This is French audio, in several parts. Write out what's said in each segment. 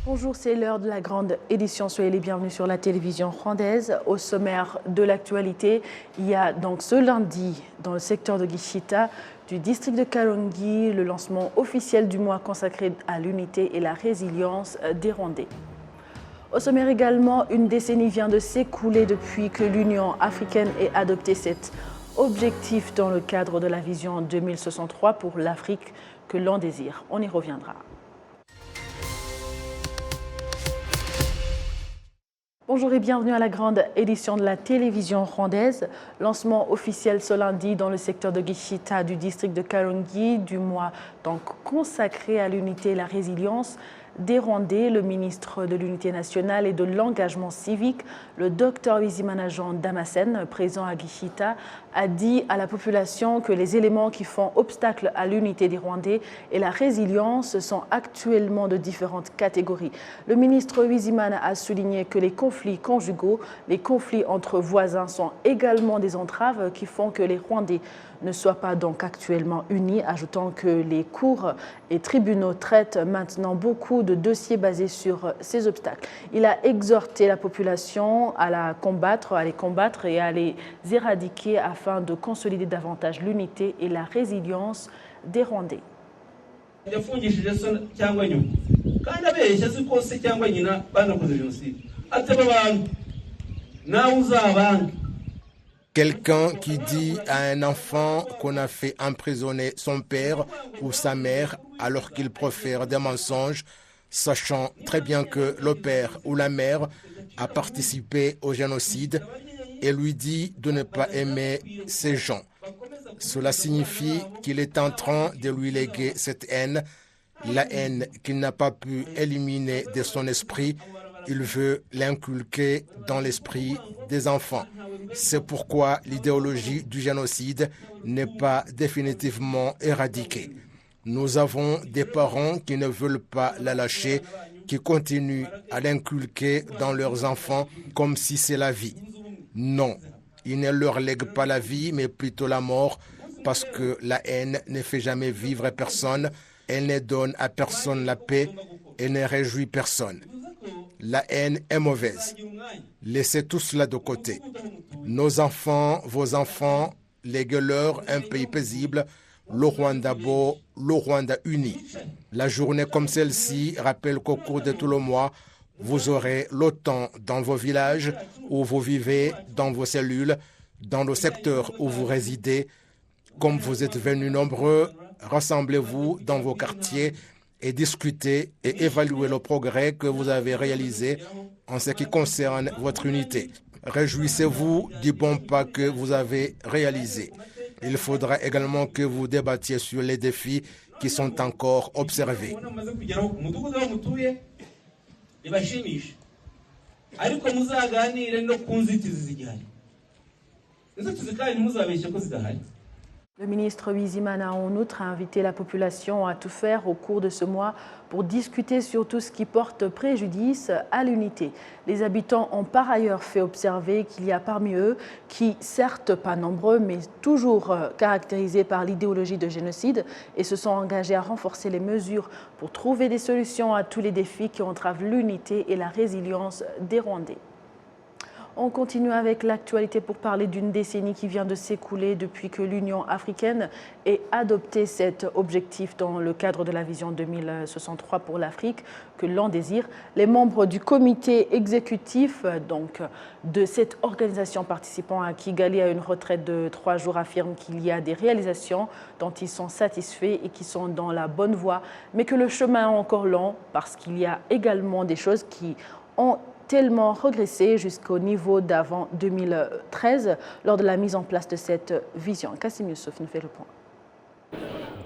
Bonjour, c'est l'heure de la grande édition. Soyez les bienvenus sur la télévision rwandaise. Au sommaire de l'actualité, il y a donc ce lundi, dans le secteur de Gishita, du district de Kalongi, le lancement officiel du mois consacré à l'unité et la résilience des Rwandais. Au sommaire également, une décennie vient de s'écouler depuis que l'Union africaine ait adopté cet objectif dans le cadre de la vision 2063 pour l'Afrique que l'on désire. On y reviendra. Bonjour et bienvenue à la grande édition de la télévision rwandaise. Lancement officiel ce lundi dans le secteur de Gishita du district de Kalongi du mois donc consacré à l'unité et la résilience des Rwandais. Le ministre de l'Unité nationale et de l'engagement civique, le Dr Bizimana Jean Damascène, présent à Gishita, a dit à la population que les éléments qui font obstacle à l'unité des Rwandais et la résilience sont actuellement de différentes catégories. Le ministre Bizimana a souligné que les conflits conjugaux, les conflits entre voisins sont également des entraves qui font que les Rwandais ne soient pas donc actuellement unis, ajoutant que les cours et tribunaux traitent maintenant beaucoup de dossiers basés sur ces obstacles. Il a exhorté la population à les combattre et à les éradiquer afin de consolider davantage l'unité et la résilience des Rwandais. Quelqu'un qui dit à un enfant qu'on a fait emprisonner son père ou sa mère alors qu'il profère des mensonges, sachant très bien que le père ou la mère a participé au génocide, et lui dit de ne pas aimer ces gens. Cela signifie qu'il est en train de lui léguer cette haine, la haine qu'il n'a pas pu éliminer de son esprit. Il veut l'inculquer dans l'esprit des enfants. C'est pourquoi l'idéologie du génocide n'est pas définitivement éradiquée. Nous avons des parents qui ne veulent pas la lâcher, qui continuent à l'inculquer dans leurs enfants comme si c'est la vie. Non, ils ne leur lèguent pas la vie, mais plutôt la mort, parce que la haine ne fait jamais vivre personne, elle ne donne à personne la paix et ne réjouit personne. La haine est mauvaise. Laissez tout cela de côté. Nos enfants, vos enfants, léguez-leur un pays paisible, le Rwanda beau, le Rwanda uni. La journée comme celle-ci rappelle qu'au cours de tout le mois, vous aurez le temps dans vos villages où vous vivez, dans vos cellules, dans le secteur où vous résidez. Comme vous êtes venus nombreux, rassemblez-vous dans vos quartiers et discuter et évaluer le progrès que vous avez réalisé en ce qui concerne votre unité. Réjouissez-vous du bon pas que vous avez réalisé. Il faudra également que vous débattiez sur les défis qui sont encore observés. Le ministre Bizimana a en outre invité la population à tout faire au cours de ce mois pour discuter sur tout ce qui porte préjudice à l'unité. Les habitants ont par ailleurs fait observer qu'il y a parmi eux qui, certes pas nombreux, mais toujours caractérisés par l'idéologie de génocide et se sont engagés à renforcer les mesures pour trouver des solutions à tous les défis qui entravent l'unité et la résilience des Rwandais. On continue avec l'actualité pour parler d'une décennie qui vient de s'écouler depuis que l'Union africaine ait adopté cet objectif dans le cadre de la vision 2063 pour l'Afrique que l'on désire. Les membres du comité exécutif donc, de cette organisation participant à Kigali à une retraite de 3 jours affirment qu'il y a des réalisations dont ils sont satisfaits et qui sont dans la bonne voie, mais que le chemin est encore long parce qu'il y a également des choses qui ont tellement régressé jusqu'au niveau d'avant 2013 lors de la mise en place de cette vision. Kassim Youssouf nous fait le point.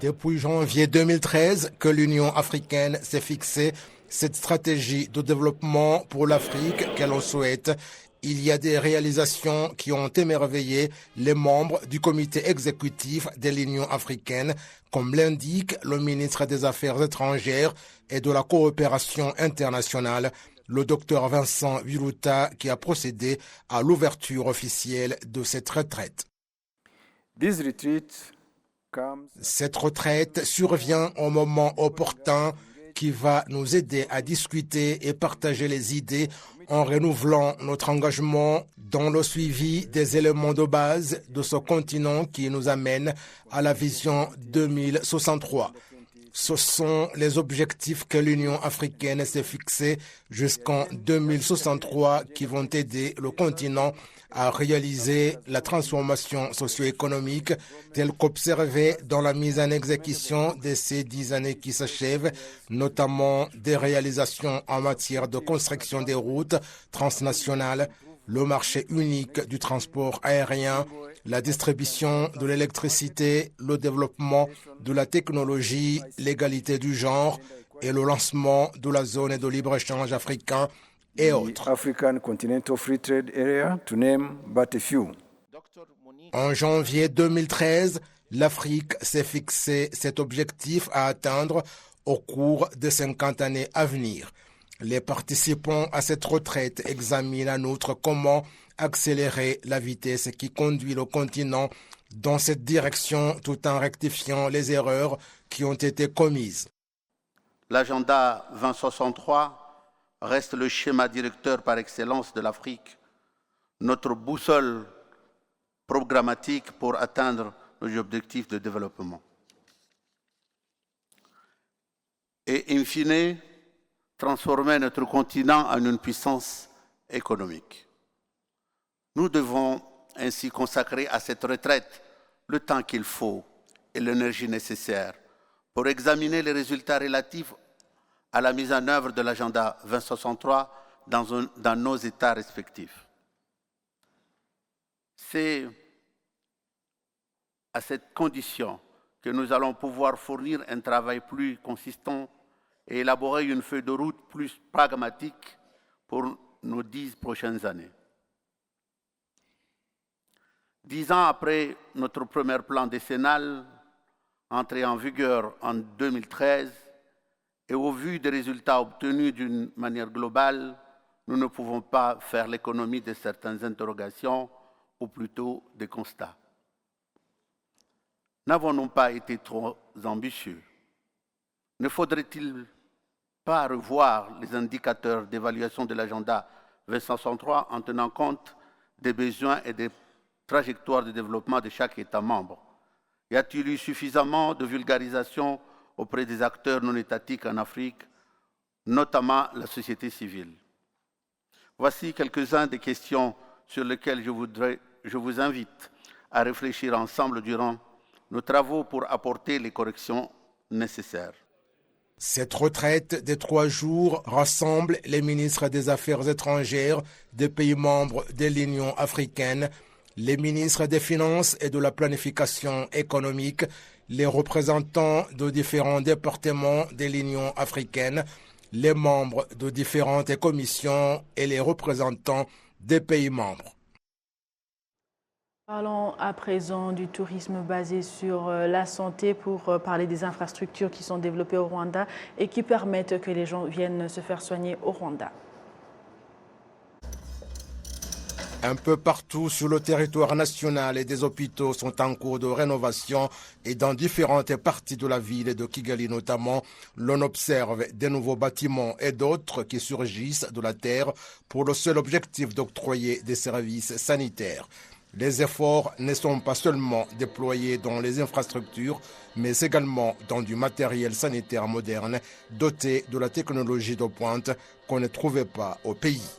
Depuis janvier 2013 que l'Union africaine s'est fixée cette stratégie de développement pour l'Afrique qu'elle souhaite, il y a des réalisations qui ont émerveillé les membres du comité exécutif de l'Union africaine, comme l'indique le ministre des Affaires étrangères et de la coopération internationale, le docteur Vincent Biruta, qui a procédé à l'ouverture officielle de cette retraite. Cette retraite survient au moment opportun qui va nous aider à discuter et partager les idées en renouvelant notre engagement dans le suivi des éléments de base de ce continent qui nous amène à la vision 2063. Ce sont les objectifs que l'Union africaine s'est fixés jusqu'en 2063 qui vont aider le continent à réaliser la transformation socio-économique telle qu'observée dans la mise en exécution de ces 10 années qui s'achèvent, notamment des réalisations en matière de construction des routes transnationales, le marché unique du transport aérien, la distribution de l'électricité, le développement de la technologie, l'égalité du genre et le lancement de la zone de libre-échange africain et autres. En janvier 2013, l'Afrique s'est fixé cet objectif à atteindre au cours des 50 années à venir. Les participants à cette retraite examinent en outre comment accélérer la vitesse qui conduit le continent dans cette direction tout en rectifiant les erreurs qui ont été commises. L'agenda 2063 reste le schéma directeur par excellence de l'Afrique, notre boussole programmatique pour atteindre nos objectifs de développement. Et in fine, transformer notre continent en une puissance économique. Nous devons ainsi consacrer à cette retraite le temps qu'il faut et l'énergie nécessaire pour examiner les résultats relatifs à la mise en œuvre de l'agenda 2063 dans nos États respectifs. C'est à cette condition que nous allons pouvoir fournir un travail plus consistant et élaborer une feuille de route plus pragmatique pour nos 10 prochaines années. 10 ans après notre premier plan décennal, entré en vigueur en 2013, et au vu des résultats obtenus d'une manière globale, nous ne pouvons pas faire l'économie de certaines interrogations, ou plutôt des constats. N'avons-nous pas été trop ambitieux? Ne faudrait-il pas revoir les indicateurs d'évaluation de l'agenda 2063 en tenant compte des besoins et des trajectoires de développement de chaque État membre? Y a-t-il eu suffisamment de vulgarisation auprès des acteurs non étatiques en Afrique, notamment la société civile? Voici quelques-unes des questions sur lesquelles je vous invite à réfléchir ensemble durant nos travaux pour apporter les corrections nécessaires. Cette retraite de 3 jours rassemble les ministres des Affaires étrangères des pays membres de l'Union africaine, les ministres des Finances et de la Planification économique, les représentants de différents départements de l'Union africaine, les membres de différentes commissions et les représentants des pays membres. Parlons à présent du tourisme basé sur la santé pour parler des infrastructures qui sont développées au Rwanda et qui permettent que les gens viennent se faire soigner au Rwanda. Un peu partout sur le territoire national, et des hôpitaux sont en cours de rénovation et dans différentes parties de la ville de Kigali notamment, l'on observe des nouveaux bâtiments et d'autres qui surgissent de la terre pour le seul objectif d'octroyer des services sanitaires. Les efforts ne sont pas seulement déployés dans les infrastructures, mais également dans du matériel sanitaire moderne doté de la technologie de pointe qu'on ne trouvait pas au pays.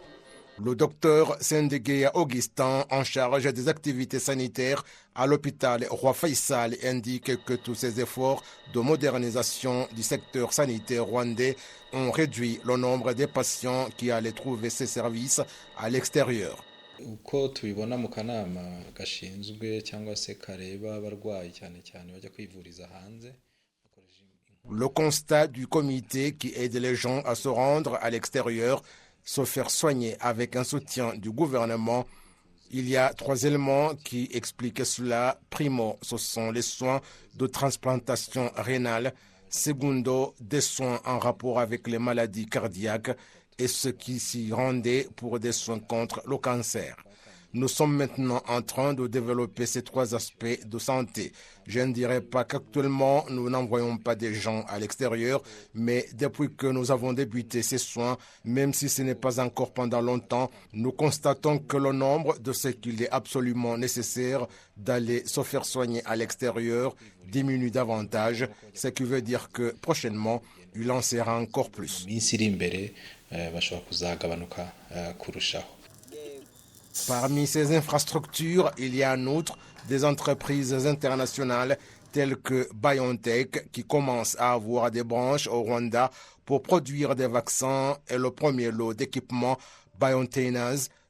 Le docteur Sendegeya Augustin, en charge des activités sanitaires à l'hôpital Roi Faisal, indique que tous ces efforts de modernisation du secteur sanitaire rwandais ont réduit le nombre de patients qui allaient trouver ces services à l'extérieur. uko tubibona mu kanama gashinzwe cyangwa se kareba abarwayi cyane cyane bajya kwivuriza hanze. Le constat du comité qui aide les gens à se rendre à l'extérieur, se faire soigner avec un soutien du gouvernement, il y a 3 éléments qui expliquent cela. Primo, ce sont les soins de transplantation rénale. Secondo, des soins en rapport avec les maladies cardiaques et ceux qui s'y rendaient pour des soins contre le cancer. Nous sommes maintenant en train de développer ces 3 aspects de santé. Je ne dirais pas qu'actuellement nous n'envoyons pas des gens à l'extérieur, mais depuis que nous avons débuté ces soins, même si ce n'est pas encore pendant longtemps, nous constatons que le nombre de ce qu'il est absolument nécessaire d'aller se faire soigner à l'extérieur diminue davantage, ce qui veut dire que prochainement, il en sera encore plus. Parmi ces infrastructures, il y a en outre des entreprises internationales telles que BioNTech qui commencent à avoir des branches au Rwanda pour produire des vaccins et le premier lot d'équipements BioNTech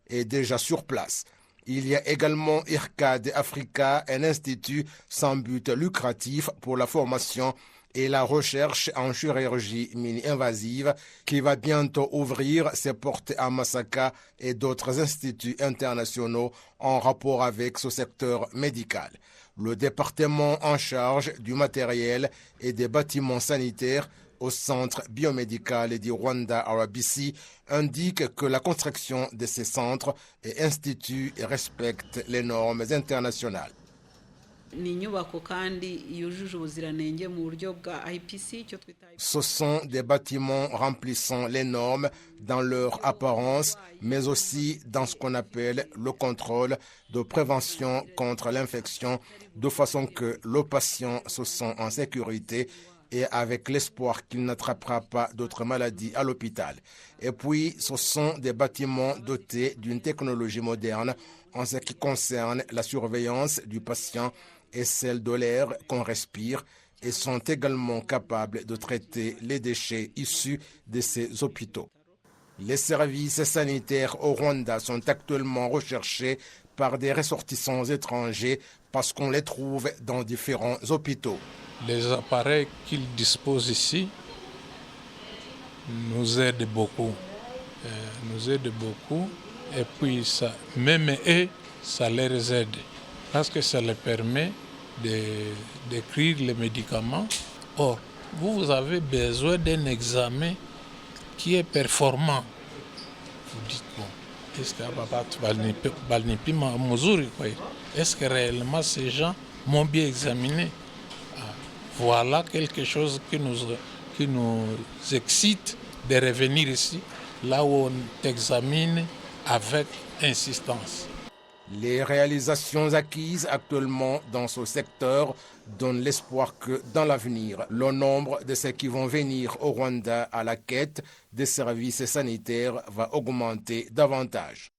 est déjà sur place. Il y a également IRCAD Africa, un institut sans but lucratif pour la formation et la recherche en chirurgie mini-invasive qui va bientôt ouvrir ses portes à Masaka et d'autres instituts internationaux en rapport avec ce secteur médical. Le département en charge du matériel et des bâtiments sanitaires au centre biomédical du Rwanda RBC indique que la construction de ces centres et instituts respecte les normes internationales. Ce sont des bâtiments remplissant les normes dans leur apparence, mais aussi dans ce qu'on appelle le contrôle de prévention contre l'infection, de façon que le patient se sent en sécurité et avec l'espoir qu'il n'attrapera pas d'autres maladies à l'hôpital. Et puis, ce sont des bâtiments dotés d'une technologie moderne en ce qui concerne la surveillance du patient et celle de l'air qu'on respire et sont également capables de traiter les déchets issus de ces hôpitaux. Les services sanitaires au Rwanda sont actuellement recherchés par des ressortissants étrangers parce qu'on les trouve dans différents hôpitaux. Les appareils qu'ils disposent ici nous aident beaucoup. Et puis, ça, même eux, ça les aide. Parce que ça leur permet d'écrire les médicaments. Or, vous avez besoin d'un examen qui est performant. Vous dites, bon, est-ce que réellement ces gens m'ont bien examiné? Voilà quelque chose qui nous excite de revenir ici, là où on examine avec insistance. Les réalisations acquises actuellement dans ce secteur donnent l'espoir que dans l'avenir, le nombre de ceux qui vont venir au Rwanda à la quête des services sanitaires va augmenter davantage.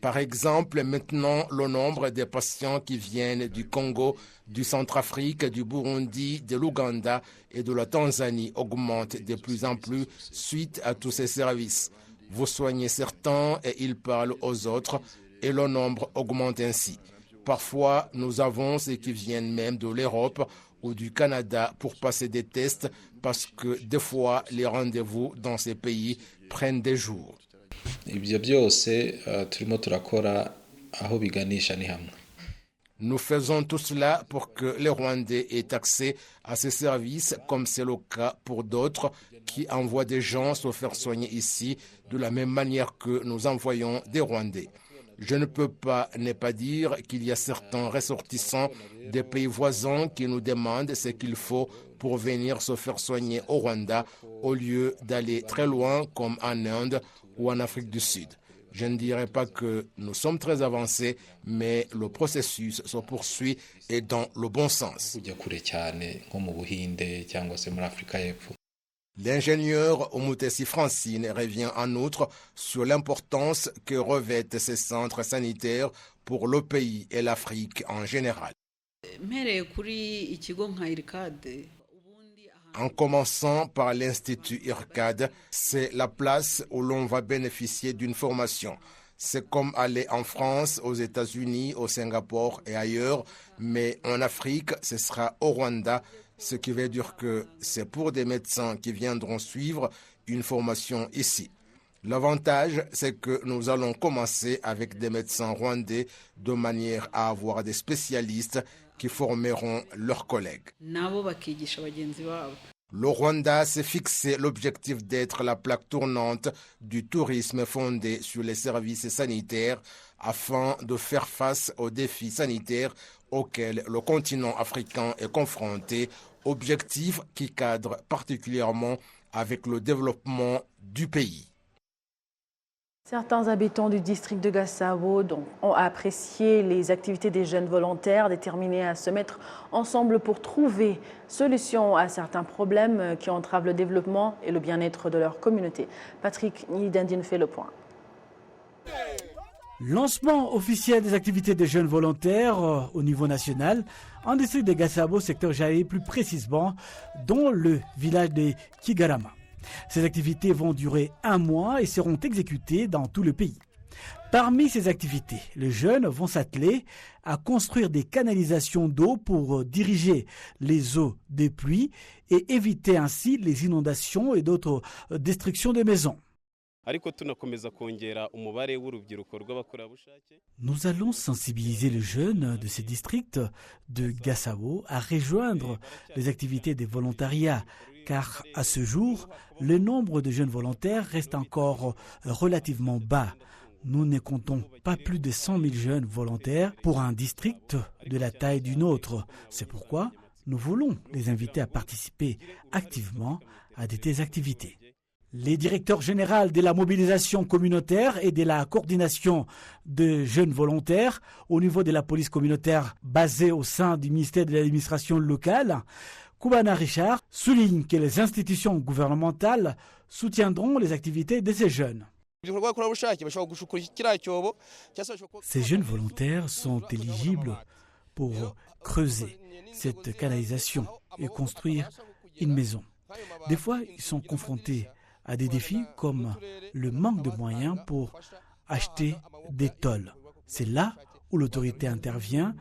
Par exemple, maintenant, le nombre de patients qui viennent du Congo, du Centrafrique, du Burundi, de l'Ouganda et de la Tanzanie augmente de plus en plus suite à tous ces services. Vous soignez certains et ils parlent aux autres et le nombre augmente ainsi. Parfois, nous avons ceux qui viennent même de l'Europe ou du Canada pour passer des tests parce que des fois, les rendez-vous dans ces pays prennent des jours. Nous faisons tout cela pour que les Rwandais aient accès à ces services, comme c'est le cas pour d'autres qui envoient des gens se faire soigner ici de la même manière que nous envoyons des Rwandais. Je ne peux pas ne pas dire qu'il y a certains ressortissants des pays voisins qui nous demandent ce qu'il faut pour venir se faire soigner au Rwanda au lieu d'aller très loin comme en Inde ou en Afrique du Sud. Je ne dirais pas que nous sommes très avancés, mais le processus se poursuit et dans le bon sens. L'ingénieur Omutesi Francine revient en outre sur l'importance que revêtent ces centres sanitaires pour le pays et l'Afrique en général. En commençant par l'Institut IRCAD, c'est la place où l'on va bénéficier d'une formation. C'est comme aller en France, aux États-Unis, au Singapour et ailleurs, mais en Afrique, ce sera au Rwanda, ce qui veut dire que c'est pour des médecins qui viendront suivre une formation ici. L'avantage, c'est que nous allons commencer avec des médecins rwandais de manière à avoir des spécialistes qui formeront leurs collègues. Le Rwanda s'est fixé l'objectif d'être la plaque tournante du tourisme fondé sur les services sanitaires afin de faire face aux défis sanitaires auxquels le continent africain est confronté, objectif qui cadre particulièrement avec le développement du pays. Certains habitants du district de Gasabo ont apprécié les activités des jeunes volontaires déterminés à se mettre ensemble pour trouver solution à certains problèmes qui entravent le développement et le bien-être de leur communauté. Patrick Nidandine fait le point. Lancement officiel des activités des jeunes volontaires au niveau national en district de Gasabo, secteur Jaé plus précisément, dans le village de Kigarama. Ces activités vont durer 1 mois et seront exécutées dans tout le pays. Parmi ces activités, les jeunes vont s'atteler à construire des canalisations d'eau pour diriger les eaux des pluies et éviter ainsi les inondations et d'autres destructions de maisons. Nous allons sensibiliser les jeunes de ces districts de Gasabo à rejoindre les activités des volontariats, car à ce jour, le nombre de jeunes volontaires reste encore relativement bas. Nous ne comptons pas plus de 100 000 jeunes volontaires pour un district de la taille du nôtre. C'est pourquoi nous voulons les inviter à participer activement à de telles activités. Les directeurs généraux de la mobilisation communautaire et de la coordination de jeunes volontaires au niveau de la police communautaire basée au sein du ministère de l'administration locale, Koubana Richard, souligne que les institutions gouvernementales soutiendront les activités de ces jeunes. Ces jeunes volontaires sont éligibles pour creuser cette canalisation et construire une maison. Des fois, ils sont confrontés à des défis comme le manque de moyens pour acheter des tôles. C'est là où l'autorité intervient.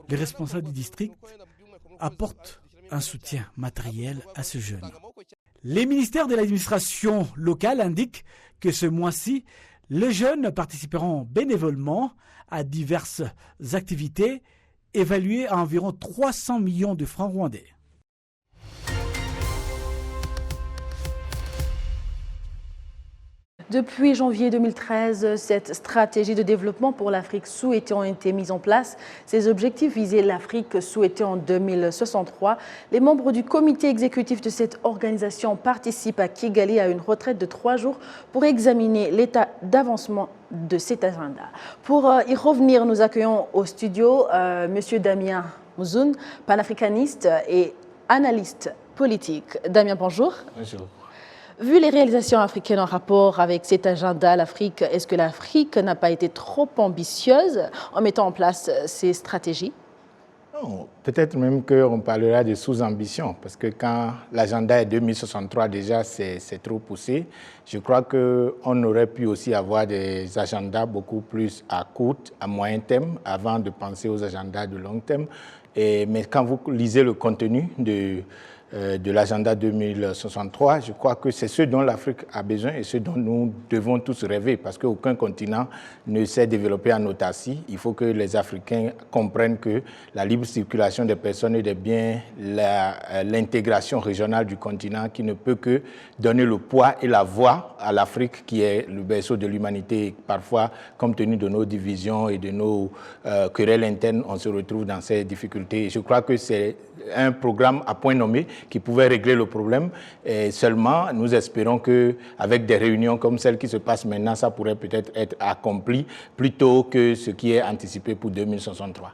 Les responsables du district apportent un soutien matériel à ce jeune. Les ministères de l'administration locale indiquent que ce mois-ci, les jeunes participeront bénévolement à diverses activités évaluées à environ 300 millions de francs rwandais. Depuis janvier 2013, cette stratégie de développement pour l'Afrique souhaitée a été mise en place. Ces objectifs visaient l'Afrique souhaitée en 2063. Les membres du comité exécutif de cette organisation participent à Kigali à une retraite de 3 jours pour examiner l'état d'avancement de cet agenda. Pour y revenir, nous accueillons au studio M. Damien Mouzoun, panafricaniste et analyste politique. Damien, bonjour. Bonjour. Vu les réalisations africaines en rapport avec cet agenda, l'Afrique, est-ce que l'Afrique n'a pas été trop ambitieuse en mettant en place ces stratégies? Non, peut-être même qu'on parlera de sous-ambition, parce que quand l'agenda est 2063, déjà, c'est trop poussé. Je crois qu'on aurait pu aussi avoir des agendas beaucoup plus à court, à moyen terme, avant de penser aux agendas de long terme. Mais quand vous lisez le contenu de l'agenda 2063, je crois que c'est ce dont l'Afrique a besoin et ce dont nous devons tous rêver, parce qu'aucun continent ne s'est développé en autarcie. Il faut que les Africains comprennent que la libre circulation des personnes et des biens, l'intégration régionale du continent qui ne peut que donner le poids et la voix à l'Afrique qui est le berceau de l'humanité. Parfois, compte tenu de nos divisions et de nos querelles internes, on se retrouve dans ces difficultés. Et je crois que c'est un programme à point nommé qui pouvait régler le problème. Et seulement, nous espérons qu'avec des réunions comme celle qui se passe maintenant, ça pourrait peut-être être accompli plus tôt que ce qui est anticipé pour 2063.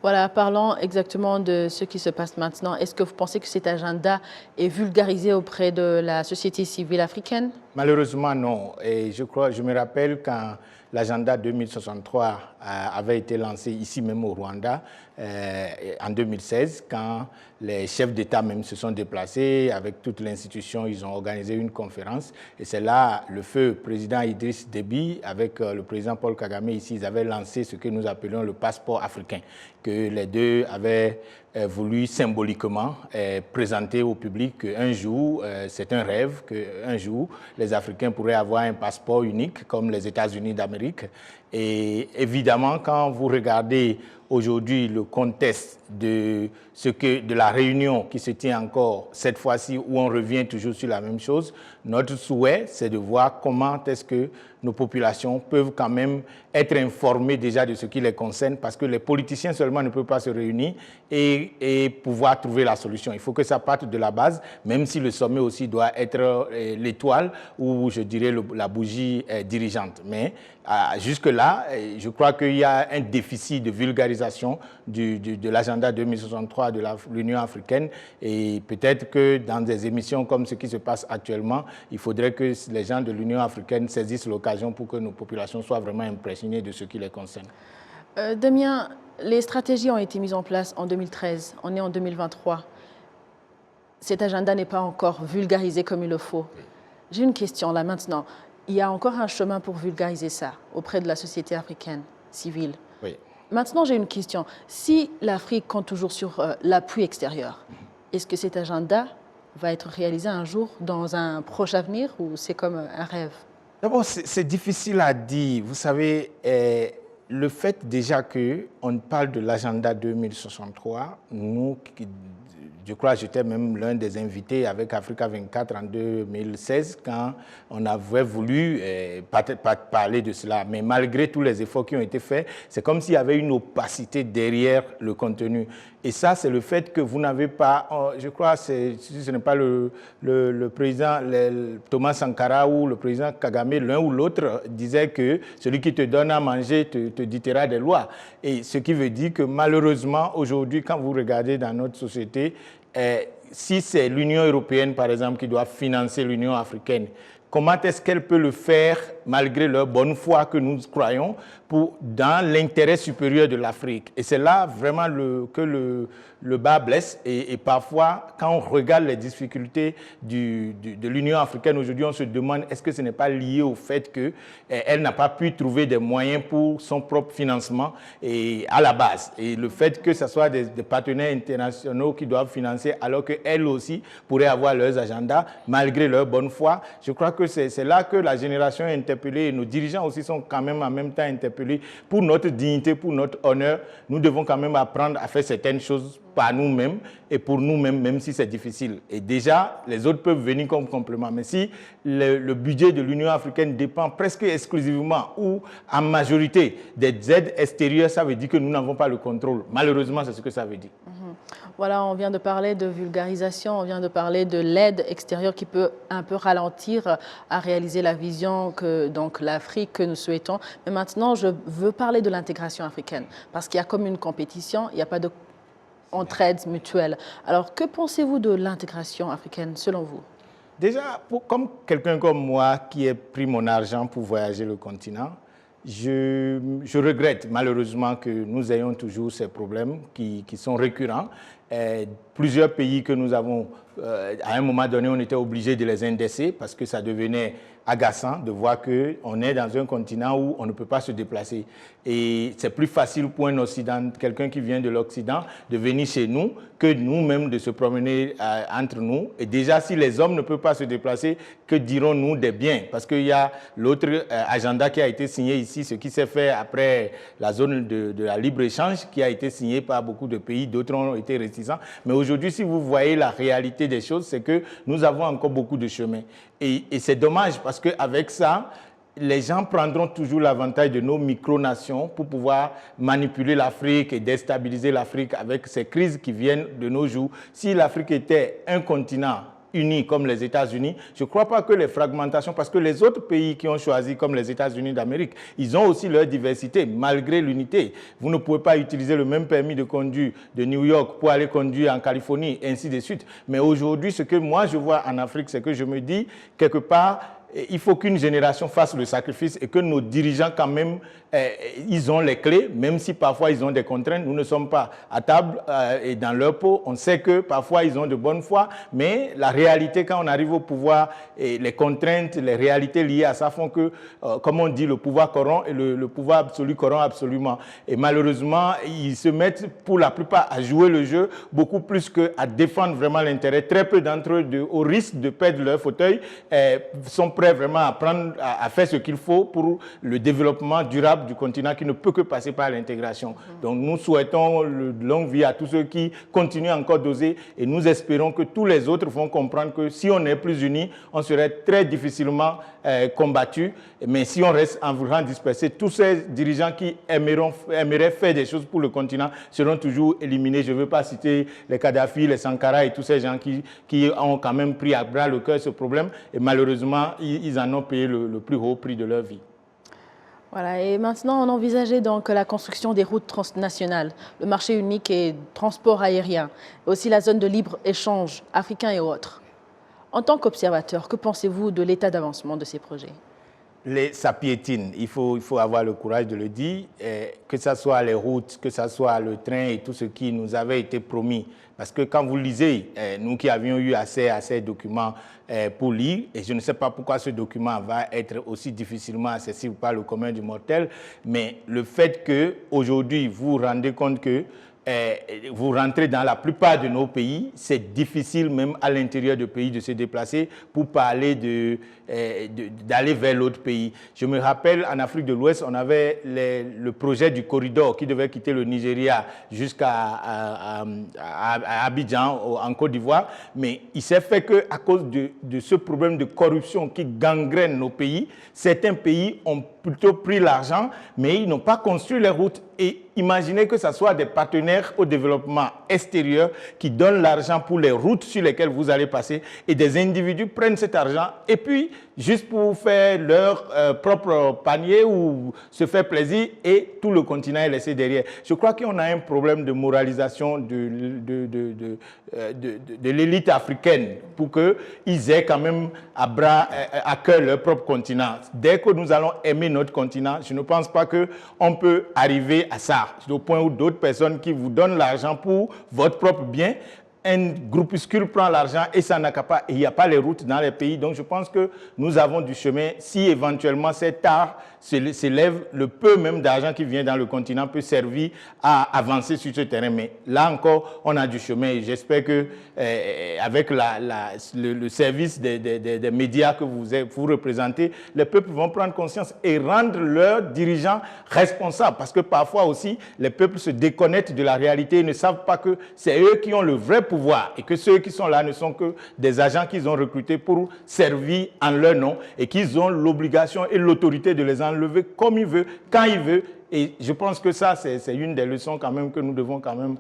Voilà, parlons exactement de ce qui se passe maintenant. Est-ce que vous pensez que cet agenda est vulgarisé auprès de la société civile africaine? Malheureusement, non. Et je me rappelle quand l'agenda 2063 avait été lancé ici même au Rwanda en 2016, quand les chefs d'État même se sont déplacés avec toute l'institution, ils ont organisé une conférence. Et c'est là, le feu président Idriss Déby avec le président Paul Kagame ici, ils avaient lancé ce que nous appelons le passeport africain, que les deux avaient voulu symboliquement présenter au public qu'un jour, c'est un rêve, qu'un jour, les Africains pourraient avoir un passeport unique comme les États-Unis d'Amérique. Et évidemment, quand vous regardez aujourd'hui le contexte de la réunion qui se tient encore cette fois-ci, où on revient toujours sur la même chose, notre souhait, c'est de voir comment est-ce que nos populations peuvent quand même être informées déjà de ce qui les concerne, parce que les politiciens seulement ne peuvent pas se réunir et pouvoir trouver la solution. Il faut que ça parte de la base, même si le sommet aussi doit être l'étoile ou, je dirais, la bougie dirigeante. Mais jusque-là, je crois qu'il y a un déficit de vulgarisation de l'agenda 2063 de l'Union africaine, et peut-être que dans des émissions comme ce qui se passe actuellement, il faudrait que les gens de l'Union africaine saisissent l'occasion pour que nos populations soient vraiment impressionnées de ce qui les concerne. Damien, les stratégies ont été mises en place en 2013, on est en 2023. Cet agenda n'est pas encore vulgarisé comme il le faut. J'ai une question là maintenant. Il y a encore un chemin pour vulgariser ça auprès de la société africaine civile. Oui. Maintenant, j'ai une question. Si l'Afrique compte toujours sur l'appui extérieur, est-ce que cet agenda va être réalisé un jour dans un proche avenir ou c'est comme un rêve? D'abord, c'est difficile à dire. Vous savez, le fait déjà qu'on parle de l'agenda 2063, nous, je crois que j'étais même l'un des invités avec Africa 24 en 2016 quand on avait voulu parler de cela. Mais malgré tous les efforts qui ont été faits, c'est comme s'il y avait une opacité derrière le contenu. Et ça, c'est le fait que vous n'avez pas, je crois, si ce n'est pas le président Thomas Sankara ou le président Kagame, l'un ou l'autre disait que celui qui te donne à manger te dictera des lois. Et ce qui veut dire que malheureusement, aujourd'hui, quand vous regardez dans notre société, si c'est l'Union européenne, par exemple, qui doit financer l'Union africaine, comment est-ce qu'elle peut le faire, malgré leur bonne foi que nous croyons, dans l'intérêt supérieur de l'Afrique? Et c'est là vraiment que le bas blesse. Et parfois, quand on regarde les difficultés de l'Union africaine aujourd'hui, on se demande est-ce que ce n'est pas lié au fait qu'elle n'a pas pu trouver des moyens pour son propre financement à la base. Et le fait que ce soit des partenaires internationaux qui doivent financer, alors qu'elles aussi pourraient avoir leurs agendas, malgré leur bonne foi, je crois que c'est là que la génération est interpellée et nos dirigeants aussi sont quand même en même temps interpellés. Pour notre dignité, pour notre honneur, nous devons quand même apprendre à faire certaines choses par nous-mêmes et pour nous-mêmes, même si c'est difficile. Et déjà, les autres peuvent venir comme complément. Mais si le budget de l'Union africaine dépend presque exclusivement ou en majorité des aides extérieures, ça veut dire que nous n'avons pas le contrôle. Malheureusement, c'est ce que ça veut dire. Voilà, on vient de parler de vulgarisation, on vient de parler de l'aide extérieure qui peut un peu ralentir à réaliser la vision que donc l'Afrique que nous souhaitons. Mais maintenant, je veux parler de l'intégration africaine parce qu'il y a comme une compétition, il n'y a pas de entraide mutuelle. Alors, que pensez-vous de l'intégration africaine selon vous? Déjà, comme quelqu'un comme moi qui ai pris mon argent pour voyager le continent, je regrette malheureusement que nous ayons toujours ces problèmes qui sont récurrents. Plusieurs pays que nous avons, à un moment donné, on était obligé de les indexer parce que ça devenait agaçant de voir qu'on est dans un continent où on ne peut pas se déplacer. Et c'est plus facile pour un Occident, quelqu'un qui vient de l'Occident, de venir chez nous que nous-mêmes de se promener entre nous. Et déjà, si les hommes ne peuvent pas se déplacer, que dirons-nous des biens? Parce qu'il y a l'autre agenda qui a été signé ici, ce qui s'est fait après la zone de la libre-échange, qui a été signé par beaucoup de pays, d'autres ont été réticents. Mais aujourd'hui, si vous voyez la réalité des choses, c'est que nous avons encore beaucoup de chemin. Et c'est dommage parce qu'avec ça, les gens prendront toujours l'avantage de nos micronations pour pouvoir manipuler l'Afrique et déstabiliser l'Afrique avec ces crises qui viennent de nos jours. Si l'Afrique était un continent uni comme les États-Unis, je ne crois pas que les fragmentations, parce que les autres pays qui ont choisi comme les États-Unis d'Amérique, ils ont aussi leur diversité, malgré l'unité. Vous ne pouvez pas utiliser le même permis de conduire de New York pour aller conduire en Californie, ainsi de suite. Mais aujourd'hui, ce que moi je vois en Afrique, c'est que je me dis, quelque part, il faut qu'une génération fasse le sacrifice et que nos dirigeants quand même, ils ont les clés, même si parfois ils ont des contraintes. Nous ne sommes pas à table et dans leur peau. On sait que parfois ils ont de bonne foi, mais la réalité quand on arrive au pouvoir et les contraintes, les réalités liées à ça font que, comme on dit, le pouvoir corrompt et le pouvoir absolu corrompt absolument. Et malheureusement, ils se mettent pour la plupart à jouer le jeu beaucoup plus qu'à défendre vraiment l'intérêt. Très peu d'entre eux, au risque de perdre leur fauteuil, sont prêts vraiment à faire ce qu'il faut pour le développement durable du continent qui ne peut que passer par l'intégration. Donc nous souhaitons longue vie à tous ceux qui continuent encore d'oser et nous espérons que tous les autres vont comprendre que si on est plus unis, on serait très difficilement combattus. Mais si on reste en voulant disperser, tous ces dirigeants qui aimeraient faire des choses pour le continent seront toujours éliminés. Je ne veux pas citer les Kadhafi, les Sankara et tous ces gens qui ont quand même pris à bras le cœur ce problème et malheureusement, ils en ont payé le plus haut prix de leur vie. Voilà, et maintenant on envisageait donc la construction des routes transnationales, le marché unique et transport aérien, aussi la zone de libre-échange africain et autres. En tant qu'observateur, que pensez-vous de l'état d'avancement de ces projets? Ça piétine, il faut avoir le courage de le dire, que ce soit les routes, que ce soit le train et tout ce qui nous avait été promis. Parce que quand vous lisez, nous qui avions eu accès à ces documents pour lire, et je ne sais pas pourquoi ce document va être aussi difficilement accessible par le commun du mortel, mais le fait qu'aujourd'hui vous vous rendez compte que vous rentrez dans la plupart de nos pays, c'est difficile même à l'intérieur du pays de se déplacer pour parler d'aller vers l'autre pays. Je me rappelle, en Afrique de l'Ouest, on avait le projet du corridor qui devait quitter le Nigeria jusqu'à Abidjan, en Côte d'Ivoire, mais il s'est fait qu'à cause de ce problème de corruption qui gangrène nos pays, certains pays ont plutôt pris l'argent, mais ils n'ont pas construit les routes. Et imaginez que ce soit des partenaires au développement extérieur qui donnent l'argent pour les routes sur lesquelles vous allez passer et des individus prennent cet argent et puis, juste pour faire leur propre panier ou se faire plaisir et tout le continent est laissé derrière. Je crois qu'on a un problème de moralisation de l'élite africaine pour qu'ils aient quand même à cœur leur propre continent. Dès que nous allons aimer notre continent, je ne pense pas qu'on peut arriver à ça, au point où d'autres personnes qui vous donnent l'argent pour votre propre bien, un groupuscule prend l'argent et ça n'accapare et il n'y a pas les routes dans les pays. Donc je pense que nous avons du chemin. Si éventuellement cet art s'élève, le peu même d'argent qui vient dans le continent peut servir à avancer sur ce terrain. Mais là encore, on a du chemin et j'espère que avec le service des médias que vous représentez, les peuples vont prendre conscience et rendre leurs dirigeants responsables. Parce que parfois aussi, les peuples se déconnectent de la réalité et ne savent pas que c'est eux qui ont le vrai pouvoir et que ceux qui sont là ne sont que des agents qu'ils ont recrutés pour servir en leur nom et qu'ils ont l'obligation et l'autorité de les enlever comme ils veulent, quand ils veulent. Et je pense que ça, c'est une des leçons quand même que nous devons quand même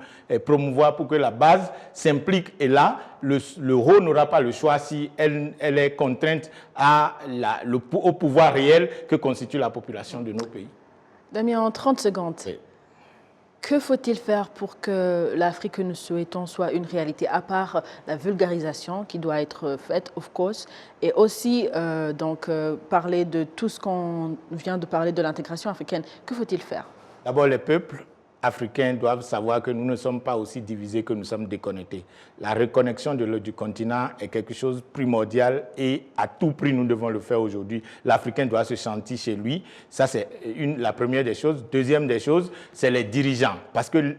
promouvoir pour que la base s'implique. Et là, le haut n'aura pas le choix si elle est contrainte au pouvoir réel que constitue la population de nos pays. Damien, en 30 secondes. Oui. Que faut-il faire pour que l'Afrique que nous souhaitons soit une réalité, à part la vulgarisation qui doit être faite, of course, et aussi parler de tout ce qu'on vient de parler de l'intégration africaine. Que faut-il faire? D'abord, les peuples africains doivent savoir que nous ne sommes pas aussi divisés que nous sommes déconnectés. La reconnexion du continent est quelque chose de primordial et à tout prix nous devons le faire aujourd'hui. L'Africain doit se sentir chez lui. Ça, c'est la première des choses. Deuxième des choses, c'est les dirigeants. Parce que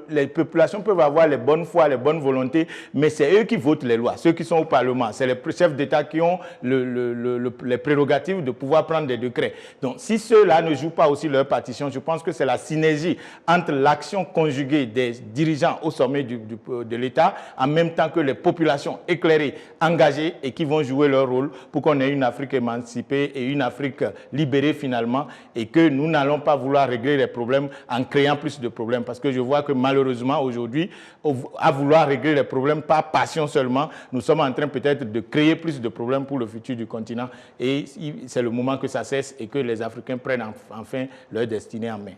les populations peuvent avoir les bonnes foi, les bonnes volontés, mais c'est eux qui votent les lois, ceux qui sont au Parlement. C'est les chefs d'État qui ont les prérogatives de pouvoir prendre des décrets. Donc, si ceux-là ne jouent pas aussi leur partition, je pense que c'est la synergie entre l'action conjuguée des dirigeants au sommet de l'État, en même temps que les populations éclairées, engagées et qui vont jouer leur rôle pour qu'on ait une Afrique émancipée et une Afrique libérée finalement et que nous n'allons pas vouloir régler les problèmes en créant plus de problèmes. Parce que je vois que malheureusement aujourd'hui, à vouloir régler les problèmes par passion seulement, nous sommes en train peut-être de créer plus de problèmes pour le futur du continent et c'est le moment que ça cesse et que les Africains prennent enfin leur destinée en main.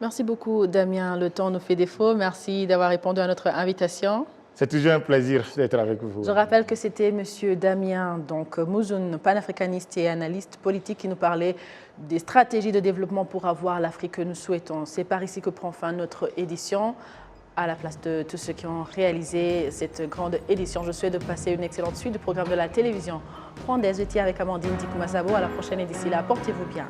Merci beaucoup Damien, le temps nous fait défaut. Merci d'avoir répondu à notre invitation. C'est toujours un plaisir d'être avec vous. Je rappelle que c'était M. Damien Mouzoun, panafricaniste et analyste politique, qui nous parlait des stratégies de développement pour avoir l'Afrique que nous souhaitons. C'est par ici que prend fin notre édition. À la place de tous ceux qui ont réalisé cette grande édition, je souhaite de passer une excellente suite du programme de la télévision rwandaise. J'étais avec Amandine Dikoumazabo. À la prochaine et d'ici là, portez-vous bien.